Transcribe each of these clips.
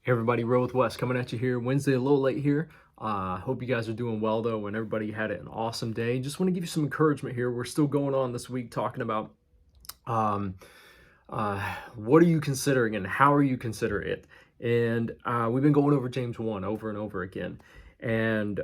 Hey everybody, Real with Wes coming at you here. Wednesday, a little late here. Hope you guys are doing well though, and everybody had an awesome day. Just want to give you some encouragement here. We're still going on this week talking about um, what are you considering and how are you consider it. And we've been going over James 1 over and over again. And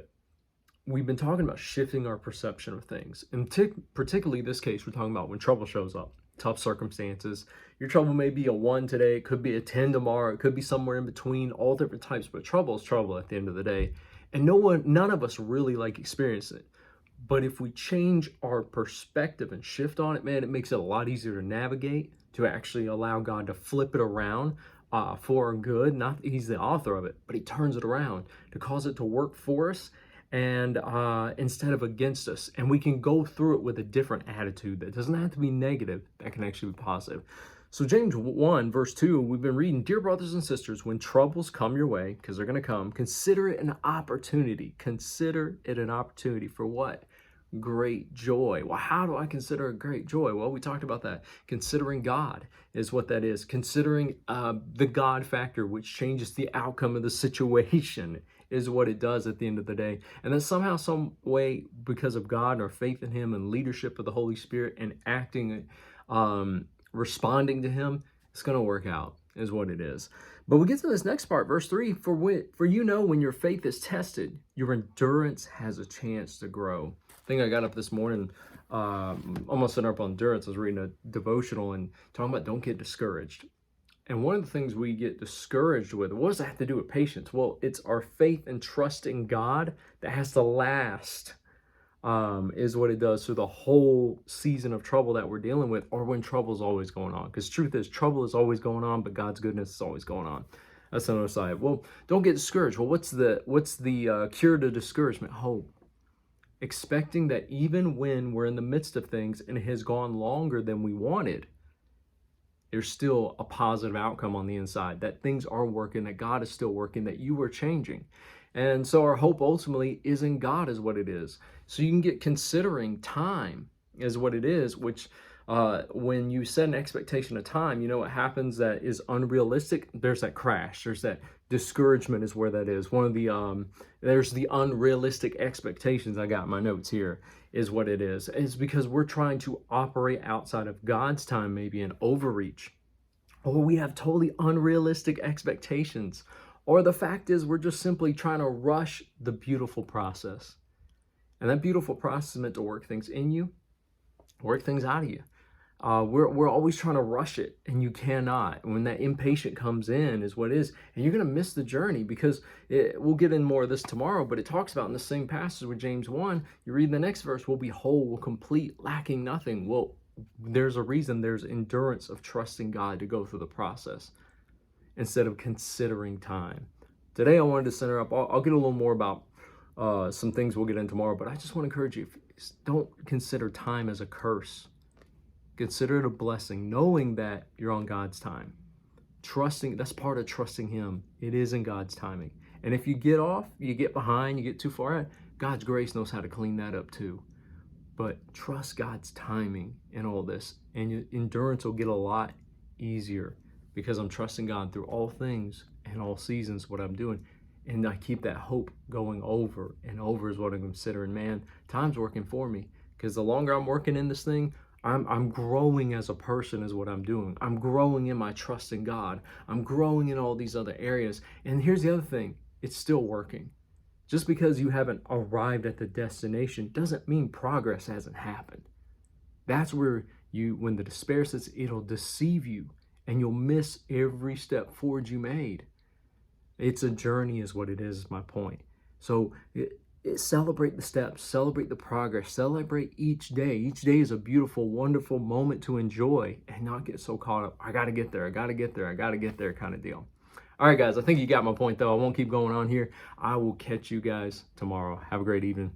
we've been talking about shifting our perception of things. And particularly this case, we're talking about when trouble shows up, tough circumstances. Your trouble may be a 1 today, it could be a 10 tomorrow, it could be somewhere in between, all different types, but trouble is trouble at the end of the day. And none of us really like experiencing it. But if we change our perspective and shift on it, man, it makes it a lot easier to navigate, to actually allow God to flip it around for our good. Not that He's the author of it, but He turns it around to cause it to work for us and instead of against us. And we can go through it with a different attitude that doesn't have to be negative, that can actually be positive. So James 1 verse 2, we've been reading, dear brothers and sisters, when troubles come your way, because they're going to come, consider it an opportunity. Consider it an opportunity for what? Great joy. Well, how do I consider a great joy? Well, we talked about that. Considering God is what that is. Considering the God factor, which changes the outcome of the situation, is what it does at the end of the day. And then somehow, some way, because of God and our faith in Him and leadership of the Holy Spirit and acting, responding to Him, it's going to work out, is what it is. But we get to this next part, verse 3, for you know when your faith is tested, your endurance has a chance to grow. I think I got up this morning, almost set up on endurance. I was reading a devotional and talking about don't get discouraged. And one of the things we get discouraged with, what does that have to do with patience? Well, it's our faith and trust in God that has to last, is what it does through the whole season of trouble that we're dealing with, or when trouble is always going on. Because truth is, trouble is always going on, but God's goodness is always going on. That's another side. Well, don't get discouraged. Well, what's the cure to discouragement? Hope. Expecting that even when we're in the midst of things and it has gone longer than we wanted, there's still a positive outcome on the inside, that things are working, that God is still working, that you are changing. And so our hope ultimately is in God, is what it is. So you can get considering time is what it is, which when you set an expectation of time, you know what happens that is unrealistic? There's that crash. There's that discouragement is where that is. One of the, there's the unrealistic expectations I got in my notes here is what it is. It's because we're trying to operate outside of God's time, maybe an overreach. Or we have totally unrealistic expectations. Or the fact is we're just simply trying to rush the beautiful process. And that beautiful process is meant to work things in you, work things out of you. We're always trying to rush it, and you cannot. When that impatient comes in is what it is, and you're going to miss the journey because we'll get in more of this tomorrow, but it talks about in the same passage with James 1, you read the next verse, we'll be whole, we'll complete, lacking nothing. Well, there's a reason there's endurance of trusting God to go through the process instead of considering time. Today I wanted to center up, I'll get a little more about some things we'll get in tomorrow, but I just want to encourage you, don't consider time as a curse. Consider it a blessing, knowing that you're on God's time. Trusting, that's part of trusting Him. It is in God's timing. And if you get off, you get behind, you get too far out, God's grace knows how to clean that up too. But trust God's timing in all this, and your endurance will get a lot easier because I'm trusting God through all things and all seasons, what I'm doing. And I keep that hope going over and over is what I'm considering. Man, time's working for me because the longer I'm working in this thing, I'm growing as a person is what I'm doing. I'm growing in my trust in God. I'm growing in all these other areas. And here's the other thing. It's still working. Just because you haven't arrived at the destination doesn't mean progress hasn't happened. That's where when the despair sits, it'll deceive you and you'll miss every step forward you made. It's a journey is what it is my point. So celebrate the steps, celebrate the progress, celebrate each day. Each day is a beautiful, wonderful moment to enjoy and not get so caught up. I got to get there, I got to get there, I got to get there kind of deal. All right, guys, I think you got my point, though. I won't keep going on here. I will catch you guys tomorrow. Have a great evening.